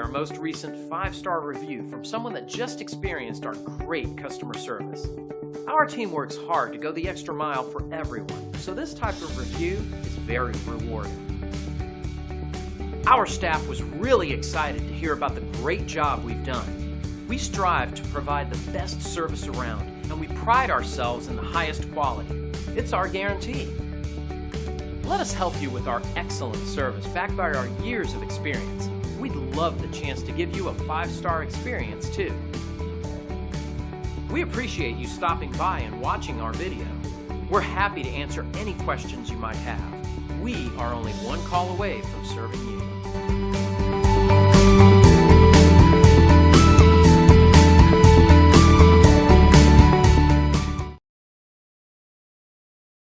most recent 5-star review from someone that just experienced our great customer service. Our team works hard to go the extra mile for everyone, so this type of review is very rewarding. Our staff was really excited to hear about the great job we've done. We strive to provide the best service around, and we pride ourselves in the highest quality. It's our guarantee. Let us help you with our excellent service backed by our years of experience. We'd love the chance to give you a 5-star experience too. We appreciate you stopping by and watching our video. We're happy to answer any questions you might have. We are only one call away from serving you.